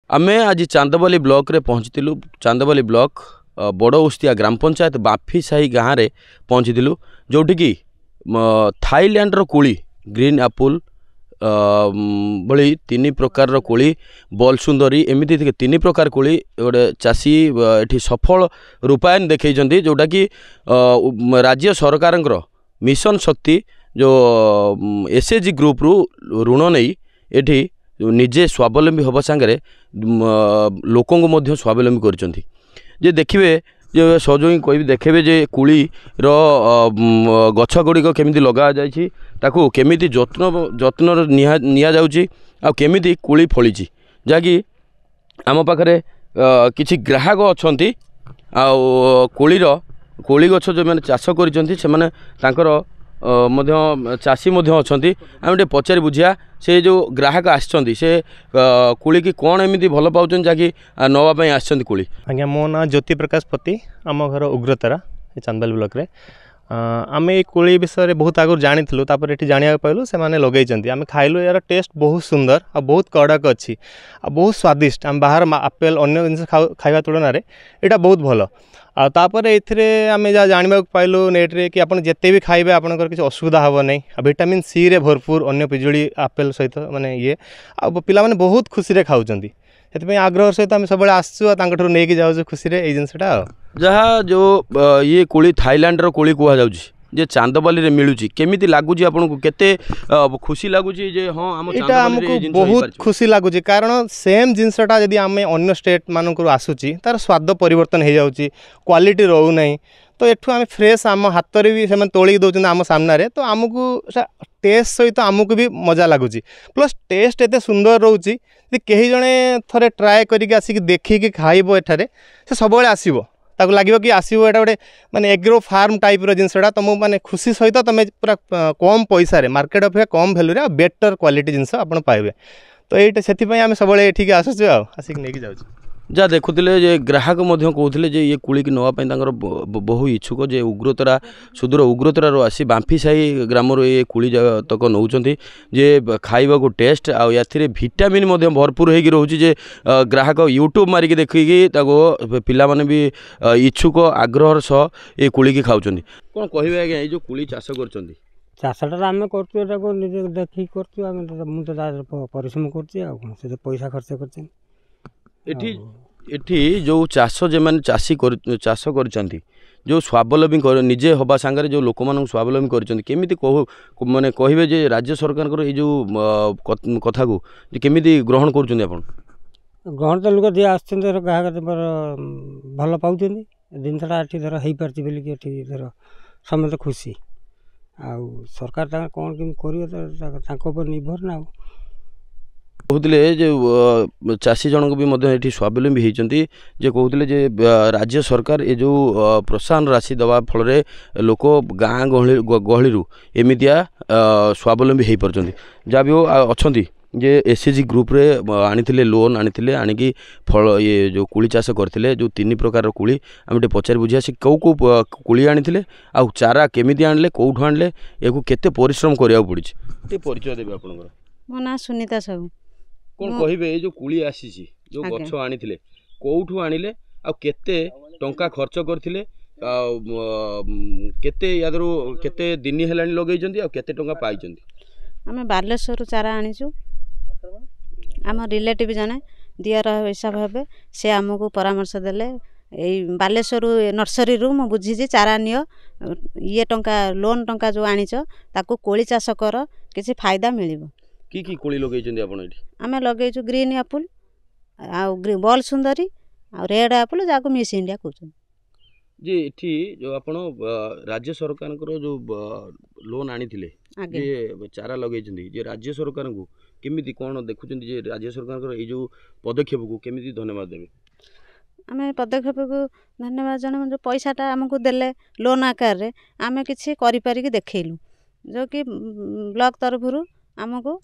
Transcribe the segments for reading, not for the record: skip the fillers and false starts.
आमे आज चांदबाली ब्लॉक रे पहुँचलु। चांदबाली ब्लॉक बड़ उस्तिया ग्राम पंचायत बाफी साही गाँव में पहुँचलु जोटिकी थाईलैंड रो कोली ग्रीन एप्पल भली तीन प्रकार कोली बल सुंदरी एमती तीन प्रकार कोली गोटे चाषी ये सफल रूपायन देखई जोटा कि राज्य सरकार मिशन शक्ति जो एसएचजी ग्रुप रु ऋण नहीं एठी निजे स्वावलंबी होबा सांगरे लोक स्वावलंबी करछंती जे देखिबे जे सहयोगी कोई देखेबे जे कुली रो गछ गुड़िक केमिति लगा जायछि ताकू केमिति जत्न निया जाउछि आ केमिति कुली फळिछि जाकि आम पाखरे किछि ग्राहक अछंती आ कोली गछ जो माने चाष करिसंती से माने तांकर चाषी अच्छी आम टे पचारि बुझिया से जो ग्राहक आसछंती से कुली की कौन एमती भल पाउछन जाकि नवाई आसछंती कुली। आज्ञा मो ना ज्योति प्रकाश पति आम घर उग्रतारा चांदबाली ब्लॉक रे आम ये कोली विषय बहुत आगुरी जानी तापर ये जाना पाइलु से मैंने लगे आम खाइलु यार टेस्ट बहुत सुंदर आ बहुत कड़क अच्छी आ बहुत स्वादिष्ट आम बाहर आपेल अन्य जिन खाଇବା तुलन में यहाँ बहुत भल आपर ये आम जहाँ जानवा पाइलु नेट रे कि आपन जिते भी खाइबे आपनकर किसी असुविधा हे नहीं विटामिन सी रे भरपूर अन्य पिजुड़ी आपेल सहित माने ये आ पिला माने बहुत खुशी रे खाउचंती से आग्रह सहित आम सब आसचु नहीं जाऊँ खुशी रे जिनसटा जहाँ जो ये कोली थाईलैंड रो कोली कुआ जाउची जे चांदबाली रे मिलुची केमिति लागुची आपनको केते खुशी लागुची जे हां हम चांदबाली रे जिंस बहुत खुशी लागुची कारण सेम जिनसटा जदी आमे अन्य स्टेट मानकर आसुची तार स्वाद परिवर्तन हो जाउची क्वालिटी रहू नहीं तो एठू आम फ्रेश आम हाथ रे भी से तोड़ी दौरान आम सामने तो आमको टेस्ट सहित आमको भी मजा लगुच प्लस टेस्ट एत सुंदर रोचे कहीं जड़े थे ट्राए करके आसिक देखिकी खाइब एठारे से सब आसो ताको लगे कि आसो एटा गोटे माने एग्रो फार्म टाइप जिनसटा तुम माने खुशी सहित तुम पूरा कम पैसा मार्केट अपेक्षा कम भैल्यू बेटर क्वालिटी जिनस आप पाइबे तो ये से आम सब ये आसुचु आसिक नहीं जाऊँ जहाँ देखुले जे ग्राहक कहते जे ये कुली की नवाई बहु इच्छुक जे उग्रतरा सुदूर उग्रतरा आसी बांफी साही ग्राम ये कुली तक नौकरी जे खाइबा को टेस्ट आउ विटामिन भरपूर होगी रोचे जे ग्राहक यूट्यूब मारिक देखिकी पिला माने भी इच्छुक आग्रह सह ये कुली की खाऊँ कौन कहे आज्ञा ये कुली चाष कर चाषटा आम कर देखिए कर परिश्रम कर पैसा खर्च कर एठी जो चाष जे माने चाषी चाष करछंती जो स्वावलंबी निजे हवा सांगरे जो लोक मान स्वावलंबी करछंती केमिति माने कहिबे जे राज्य सरकार ये जो कथा को केमिति ग्रहण करछंती आपण ग्रहण तो लोक जे आछन ग्राहक भल पाउछंती जिनसटा एठी धर हेई पारछि बोली कि एठी धर समस्त खुशी आ सरकार कौन केम कर निर्भर ना कहते जो चाषी जनक भी स्वावलंबी होती जे कहते जे राज्य सरकार ये जो प्रोत्साहन राशि दवा फल लोक गाँ गहली एमतिया स्वावलंबी हो पार्टी जहाँ भी हो अच्छा जे एसएचजी ग्रुप रे आनी लोन आनी फल ये जो कुली चाष करते जो तीन प्रकार कुली आम पचारि बुझिया से कौ कौ कुली आनी आ चारा केमिति आनले कौठू आनले या केते परिश्रम करिया पड़ी परिचय देबे आपनकर मो ना सुनीता साहू कौन कहिबे ये जो कुली आसी जो गछ आनी कौठू आनिले आ केते टंका खर्च करथिले केते यादरो केते दिन हेलानी लगेइचंती आ केते टंका पाइचंती आमे बालेश्वर चारा आनिछु आम रिलेटिव जने दियर हिसाब हे से आमको परामर्श देले बालेश्वर नर्सरी रु मु बुझी चारा नियो ये टंका लोन टंका जो आनिच ताको कोली चाष कर किसी फायदा मिलिबो की कोली लगेइचंती आपण एठी आमे लगेइछु ग्रीन एप्पल आ बॉल सुंदरी आ रेड एप्पल जाको मिस इंडिया कहउछन जे एठी जो आपण राज्य सरकार जो लोन आनीथिले जे चारा लगेइचंती जे राज्य सरकार को केमिति कोन देखुचंती जे राज्य सरकार ये जो पदक्षेप को केमिति धन्यवाद देबे आमे पदक्षेप को धन्यवाद जन जो पैसाटा आमको देले लोन आकार रे आमे किछि करि पारि कि देखैलु जो कि ब्लॉक तरफरु आमको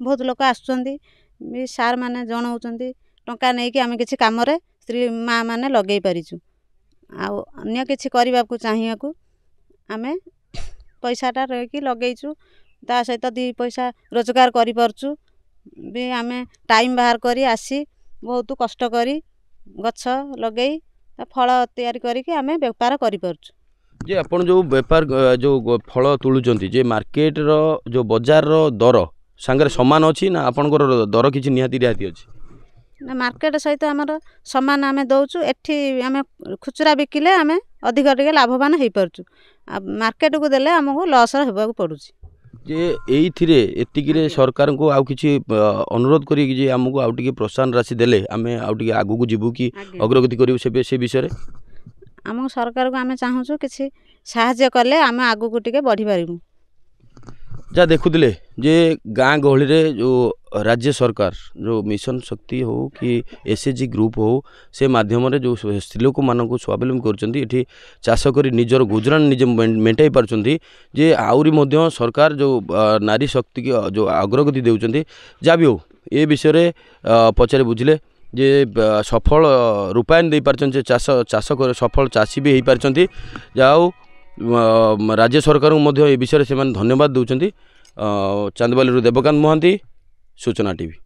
बहुत लोक आसुचंती भी सार माने जणाउचंती टंका नहीं कि आमे किछि काम रे स्त्री माँ माने लगेई पारिछु आ अन्य किछि करबा को चाहिए को आमे पैसाटा रही लगेइछु ता सहित दी पैसा रोजगार करि परछु भी आमे टाइम बाहर करी आसी ବହୁତ କଷ୍ଟ କରି ଗଛ ଲଗେଇ ତା ଫଳ ତିଆରି କରିକି ଆମେ ବେପାର କରିପାରୁଛୁ। ଯେ ଆପଣ ଯେଉଁ ବେପାର ଯେଉଁ ଫଳ ତୋଳୁଛନ୍ତି ଯେ ମାର୍କେଟର ଯେଉଁ ବଜାରର ଦର ସାଙ୍ଗରେ ସମାନ ଅଛି ନା ଆପଣଙ୍କର ଦର କିଛି ନିହାତି ରିହାତି ଅଛି? ନା ମାର୍କେଟ ସହିତ ଆମର ସମାନ ଆମେ ଦେଉଛୁ। ଏଠି ଆମେ ଖୁଚୁରା ବିକିଲେ ଆମେ ଅଧିକ ଟିକେ ଲାଭବାନ ହେଇପାରୁଛୁ। ଆଉ ମାର୍କେଟକୁ ଦେଲେ ଆମକୁ ଲସ୍ ହେବାକୁ ପଡ଼ୁଛି। ଯେ ଏଇଥିରେ ଏତିକିରେ ସରକାରଙ୍କୁ ଆଉ କିଛି ଅନୁରୋଧ କରିକି ଯେ ଆମକୁ ଆଉ ଟିକେ ପ୍ରୋତ୍ସାହନ ରାଶି ଦେଲେ ଆମେ ଆଉ ଟିକେ ଆଗକୁ ଯିବୁ କି ଅଗ୍ରଗତି କରିବୁ ସେ ବିଷୟରେ ଆମକୁ ସରକାରକୁ ଆମେ ଚାହୁଁଛୁ କିଛି ସାହାଯ୍ୟ କଲେ ଆମେ ଆଗକୁ ଟିକେ ବଢ଼ିପାରିବୁ। ଯାହା ଦେଖୁଥିଲେ ଯେ ଗାଁ ଗହଳିରେ ଯେଉଁ ରାଜ୍ୟ ସରକାର ଯେଉଁ ମିଶନ ଶକ୍ତି ହେଉ କି SHG ଗ୍ରୁପ ହେଉ ସେ ମାଧ୍ୟମରେ ଯେଉଁ ସ୍ତ୍ରୀ ଲୋକମାନଙ୍କୁ ସ୍ୱାବଲମ୍ବୀ କରୁଛନ୍ତି ଏଠି ଚାଷ କରି ନିଜର ଗୁଜରାଣ ନିଜେ ମେଣ୍ଟାଇ ପାରୁଛନ୍ତି। ଯେ ଆହୁରି ମଧ୍ୟ ସରକାର ଯେଉଁ ନାରୀ ଶକ୍ତିକି ଯେଉଁ ଅଗ୍ରଗତି ଦେଉଛନ୍ତି ଯାହା ବି ହେଉ ଏ ବିଷୟରେ ପଚାରି ବୁଝିଲେ ଯେ ସଫଳ ରୂପାୟନ ଦେଇପାରିଛନ୍ତି ଯେ ଚାଷ କରି ସଫଳ ଚାଷୀ ବି ହେଇପାରିଛନ୍ତି। ଯାହା ହେଉ राज्य सरकार ए विषय से धन्यवाद दूसरी। चांदबाली देवकांत महांती सूचना टीवी।